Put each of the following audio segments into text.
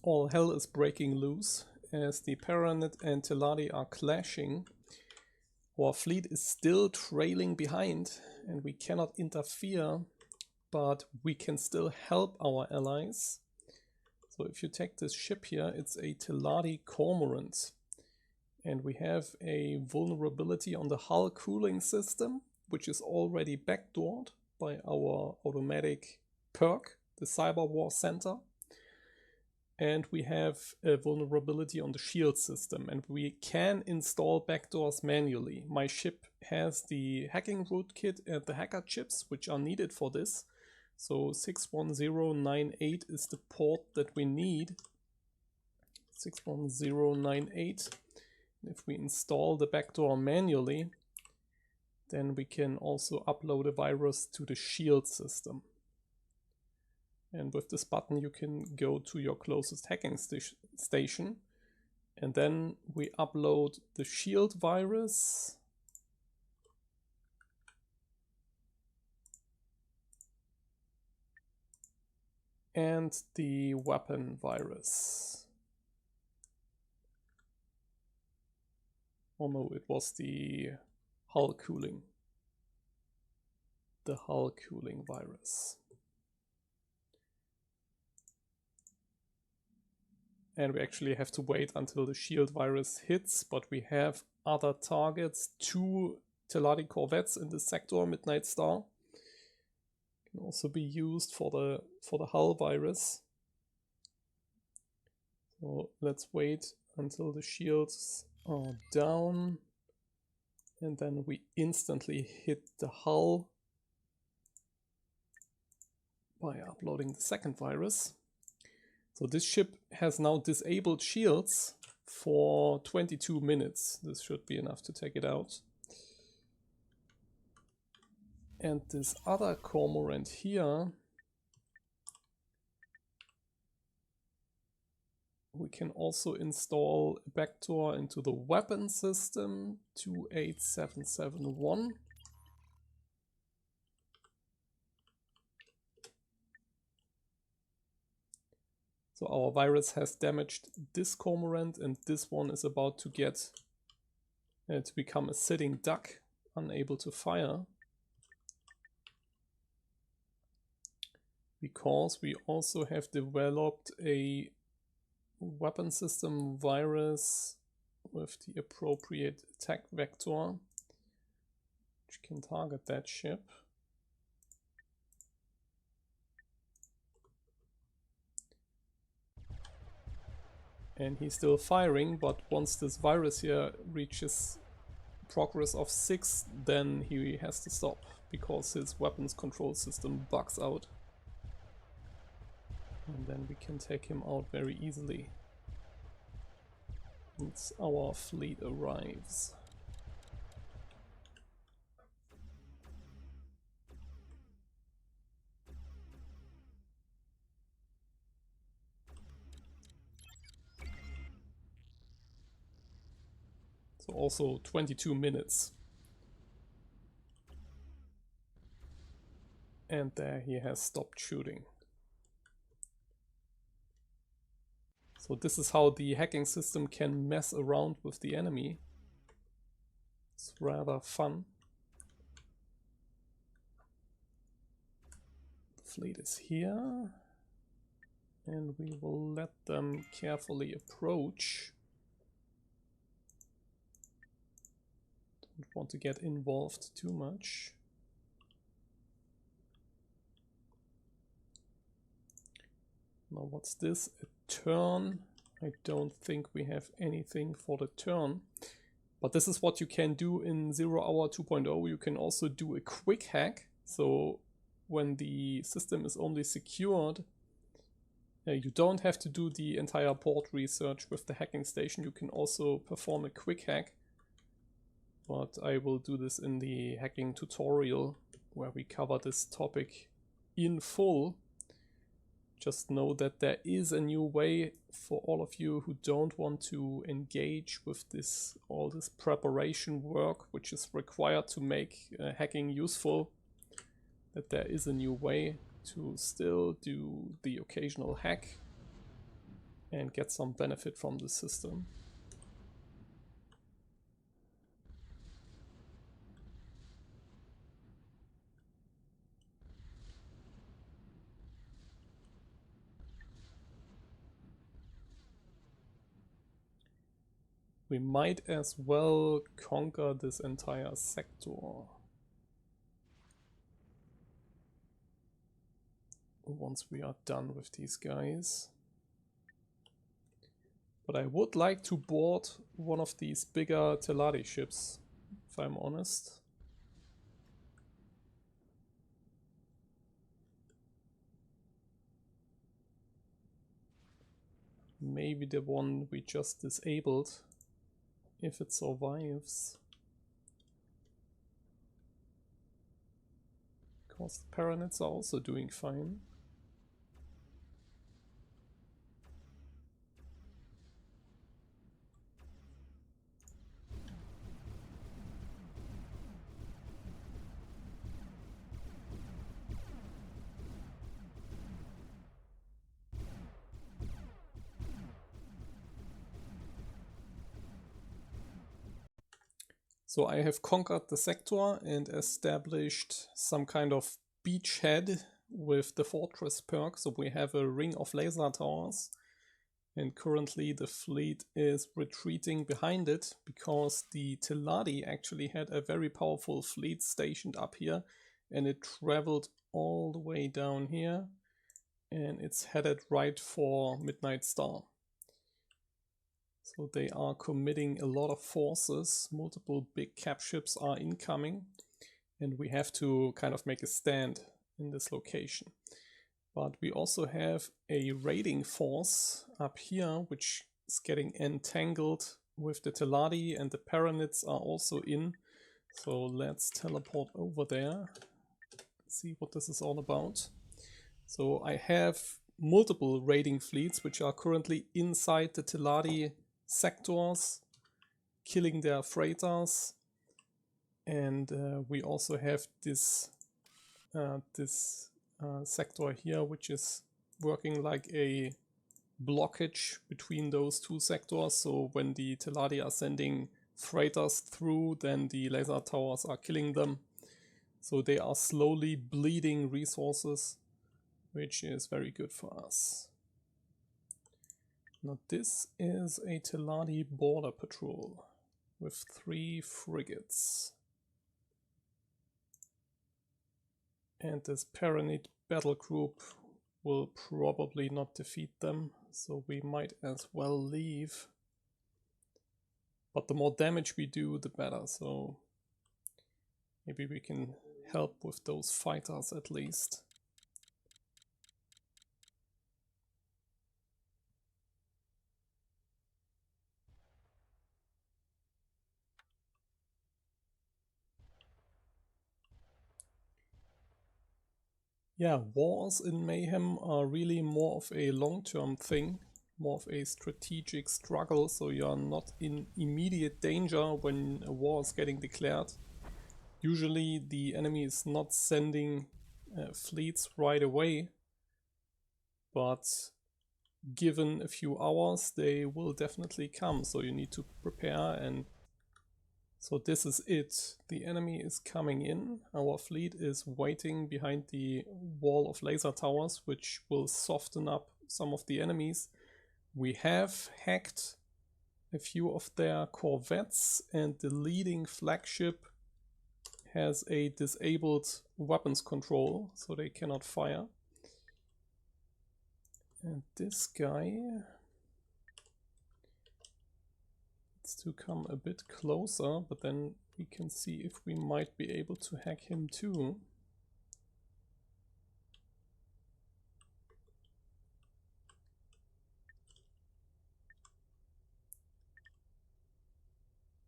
all hell is breaking loose as the Paranet and Teladi are clashing. Our fleet is still trailing behind and we cannot interfere, but we can still help our allies. So if you take this ship here, it's a Teladi Cormorant. And we have a vulnerability on the hull cooling system, which is already backdoored by our automatic perk, the Cyber War Center. And we have a vulnerability on the shield system, and we can install backdoors manually. My ship has the hacking rootkit and the hacker chips, which are needed for this. So 61098 is the port that we need. 61098. If we install the backdoor manually, then we can also upload a virus to the shield system. And with this button you can go to your closest hacking station, and then we upload the shield virus and the weapon virus. Oh no, it was the hull cooling. The hull cooling virus. And we actually have to wait until the shield virus hits, but we have other targets, 2 Teladi corvettes in this sector, Midnight Star. Can also be used for the hull virus. So let's wait until the shields are down, and then we instantly hit the hull by uploading the second virus. So this ship has now disabled shields for 22 minutes. This should be enough to take it out. And this other cormorant here, we can also install a backdoor into the weapon system, 28771. So our virus has damaged this cormorant, and this one is about to get to become a sitting duck, unable to fire. Because we also have developed a weapon system virus with the appropriate attack vector, which can target that ship. And he's still firing, but once this virus here reaches progress of 6, then he has to stop, because his weapons control system bugs out. And then we can take him out very easily once our fleet arrives. So also 22 minutes. And there he has stopped shooting. So this is how the hacking system can mess around with the enemy. It's rather fun. The fleet is here. And we will let them carefully approach. Don't want to get involved too much. Now what's this? A turn. I don't think we have anything for the turn. But this is what you can do in 0 Hour 2.0. You can also do a quick hack. So when the system is only secured, you don't have to do the entire port research with the hacking station. You can also perform a quick hack. But I will do this in the hacking tutorial where we cover this topic in full. Just know that there is a new way for all of you who don't want to engage with all this preparation work which is required to make hacking useful. That there is a new way to still do the occasional hack and get some benefit from the system. We might as well conquer this entire sector once we are done with these guys. But I would like to board one of these bigger Teladi ships, if I'm honest. Maybe the one we just disabled, if it survives. Because the Paranids are also doing fine. So I have conquered the sector and established some kind of beachhead with the fortress perk. So we have a ring of laser towers, and currently the fleet is retreating behind it because the Teladi actually had a very powerful fleet stationed up here, and it traveled all the way down here and it's headed right for Midnight Star. So they are committing a lot of forces, multiple big cap ships are incoming, and we have to kind of make a stand in this location. But we also have a raiding force up here, which is getting entangled with the Teladi, and the Paranids are also in. So let's teleport over there, see what this is all about. So I have multiple raiding fleets, which are currently inside the Teladi sectors, killing their freighters, and we also have this sector here, which is working like a blockage between those two sectors. So when the Teladi are sending freighters through, then the laser towers are killing them. So they are slowly bleeding resources, which is very good for us. Now this is a Teladi border patrol with 3 frigates. And this Paranid battle group will probably not defeat them, so we might as well leave. But the more damage we do, the better, so maybe we can help with those fighters at least. Yeah, wars in Mayhem are really more of a long-term thing, more of a strategic struggle, so you're not in immediate danger when a war is getting declared. Usually the enemy is not sending fleets right away, but given a few hours they will definitely come, so you need to prepare. And so this is it. The enemy is coming in. Our fleet is waiting behind the wall of laser towers, which will soften up some of the enemies. We have hacked a few of their corvettes, and the leading flagship has a disabled weapons control, so they cannot fire. And this guy needs to come a bit closer, but then we can see if we might be able to hack him too.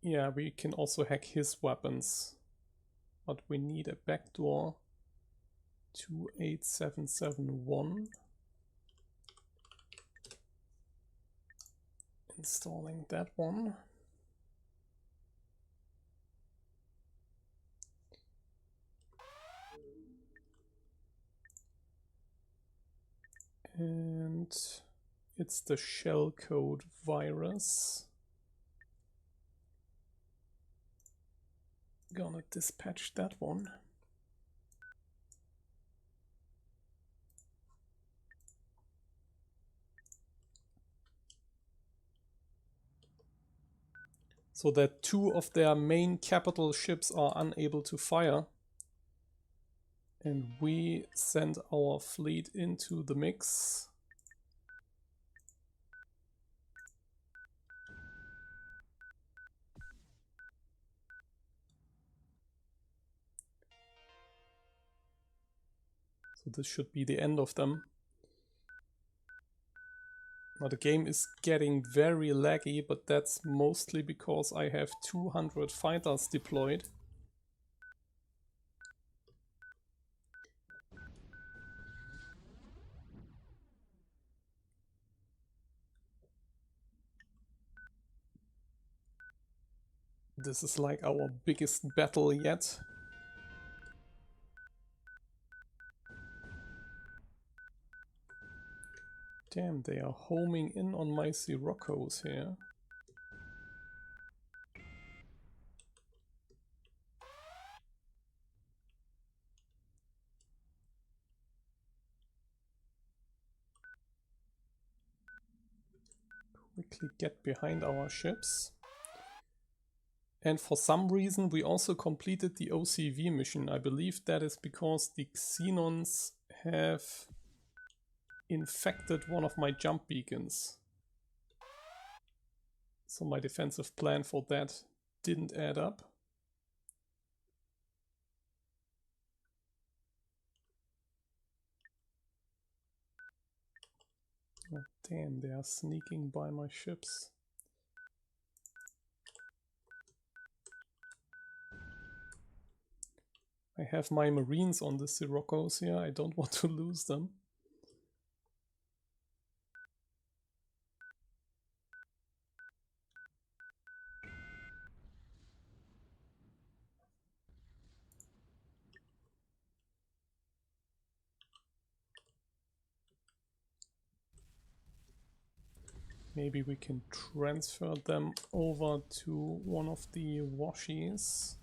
Yeah, we can also hack his weapons, but we need a backdoor 28771. Installing that one. And it's the shellcode virus. Gonna dispatch that one. So that 2 of their main capital ships are unable to fire. And we send our fleet into the mix. So this should be the end of them. Now the game is getting very laggy, but that's mostly because I have 200 fighters deployed. This is like our biggest battle yet. Damn, they are homing in on my Siroccos here. Quickly get behind our ships. And for some reason we also completed the OCV mission. I believe that is because the Xenons have infected one of my jump beacons. So my defensive plan for that didn't add up. Oh, damn, they are sneaking by my ships. I have my Marines on the Siroccos here. I don't want to lose them. Maybe we can transfer them over to one of the washies.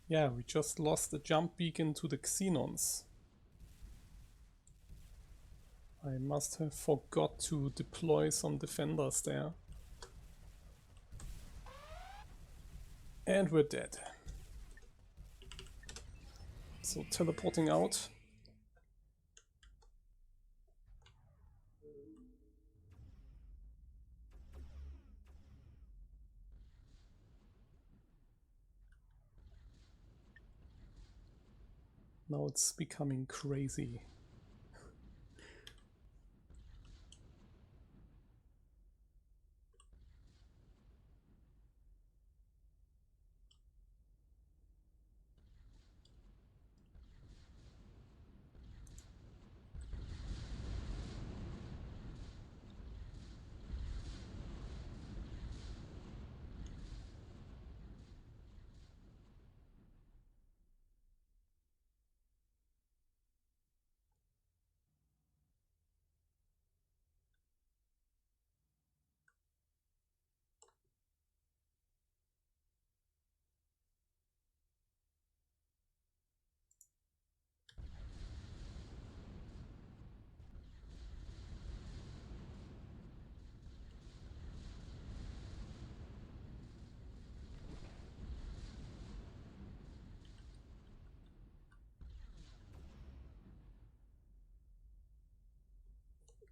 Yeah, we just lost a jump beacon to the Xenons. I must have forgot to deploy some defenders there. And we're dead. So teleporting out. Now it's becoming crazy.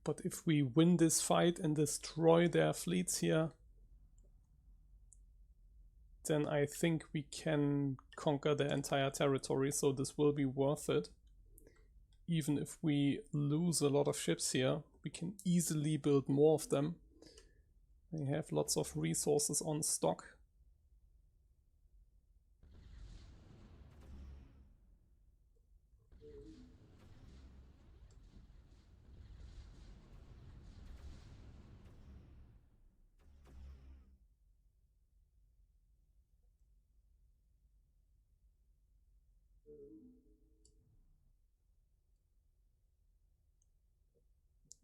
But if we win this fight and destroy their fleets here, then I think we can conquer the entire territory, so this will be worth it. Even if we lose a lot of ships here, we can easily build more of them. We have lots of resources on stock.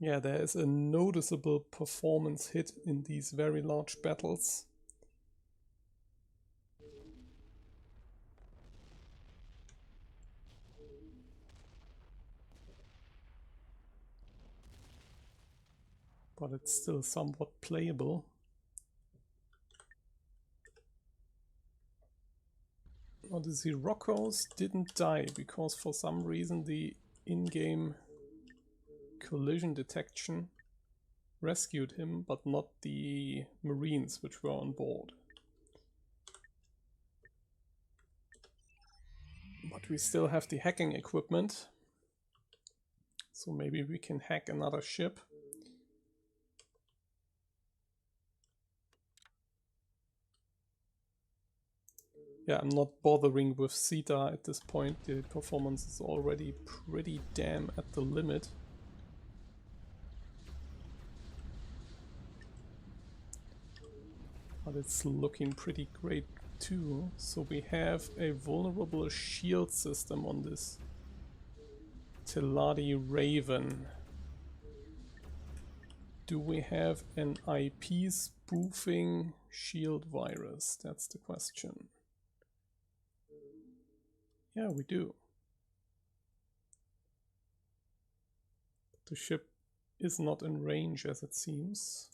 Yeah, there is a noticeable performance hit in these very large battles. But it's still somewhat playable. Odyssey Rockos didn't die because for some reason the in-game collision detection rescued him, but not the Marines which were on board. But we still have the hacking equipment, so maybe we can hack another ship. Yeah, I'm not bothering with Sita at this point. The performance is already pretty damn at the limit. But it's looking pretty great too. So we have a vulnerable shield system on this Teladi Raven. Do we have an IP spoofing shield virus? That's the question. Yeah, we do. The ship is not in range as it seems.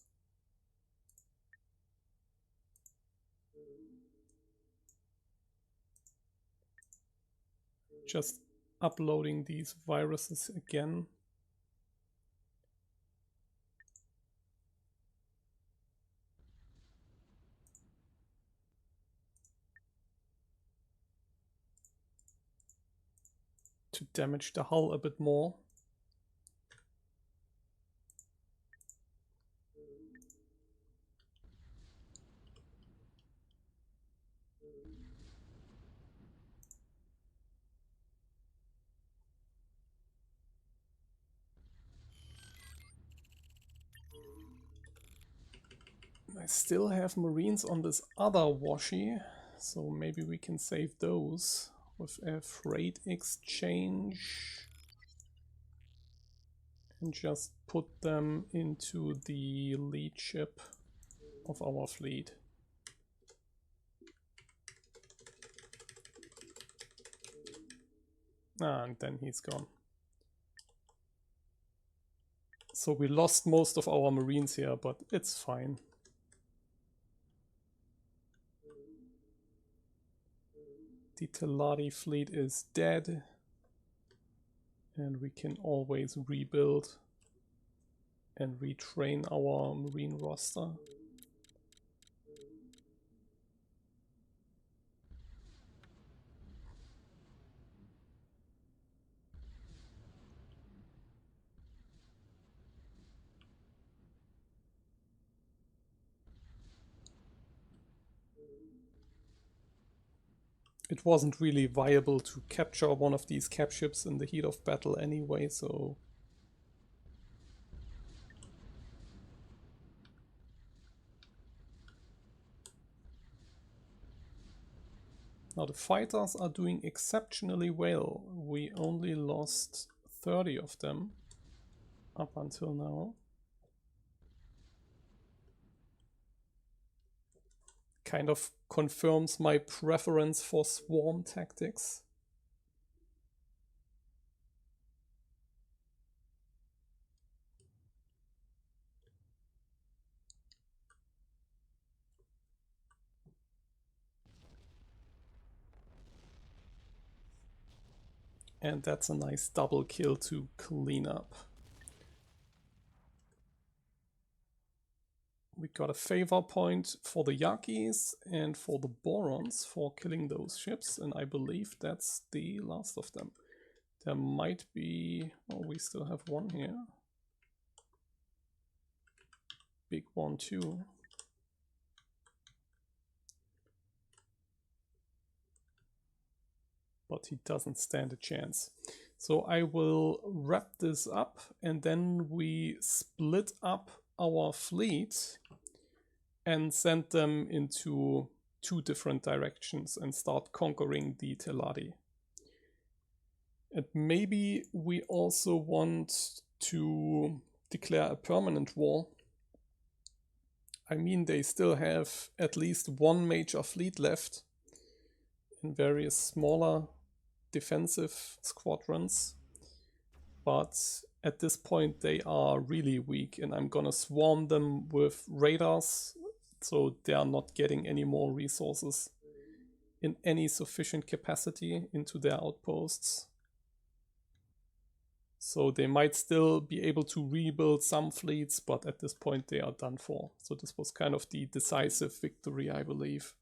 Just uploading these viruses again. To damage the hull a bit more. I still have Marines on this other washi, so maybe we can save those with a freight exchange and just put them into the lead ship of our fleet. And then he's gone. So we lost most of our Marines here, but it's fine. The Teladi fleet is dead, and we can always rebuild and retrain our Marine roster. It wasn't really viable to capture one of these cap ships in the heat of battle anyway, so... Now the fighters are doing exceptionally well. We only lost 30 of them up until now. Kind of confirms my preference for swarm tactics. And that's a nice double kill to clean up. We got a favor point for the Yakis and for the Borons for killing those ships, and I believe that's the last of them. There might be... oh, we still have one here. Big one too. But he doesn't stand a chance. So I will wrap this up, and then we split up our fleet and send them into 2 different directions and start conquering the Teladi. And maybe we also want to declare a permanent war. I mean, they still have at least one major fleet left in various smaller defensive squadrons, but at this point they are really weak, and I'm gonna swarm them with radars so they are not getting any more resources in any sufficient capacity into their outposts. So they might still be able to rebuild some fleets, but at this point they are done for. So this was kind of the decisive victory, I believe.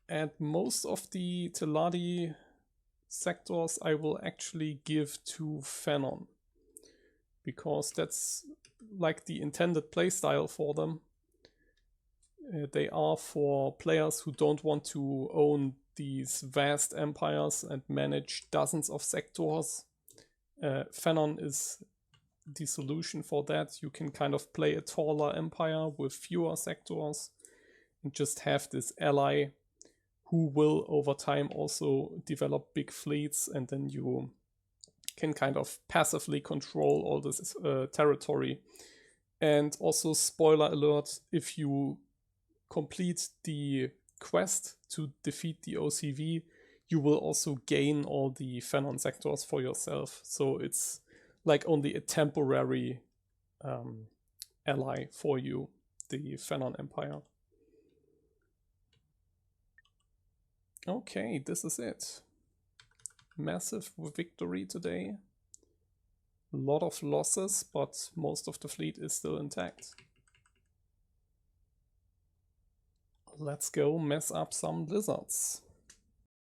And most of the Teladi sectors I will actually give to Fanon, because that's like the intended playstyle for them. They are for players who don't want to own these vast empires and manage dozens of sectors. Fanon is the solution for that. You can kind of play a taller empire with fewer sectors and just have this ally who will over time also develop big fleets, and then you can kind of passively control all this territory. And also, spoiler alert, if you complete the quest to defeat the OCV, you will also gain all the Fanon sectors for yourself. So it's like only a temporary ally for you, the Fanon Empire. Okay, this is it. Massive victory today. A lot of losses, but most of the fleet is still intact. Let's go mess up some lizards.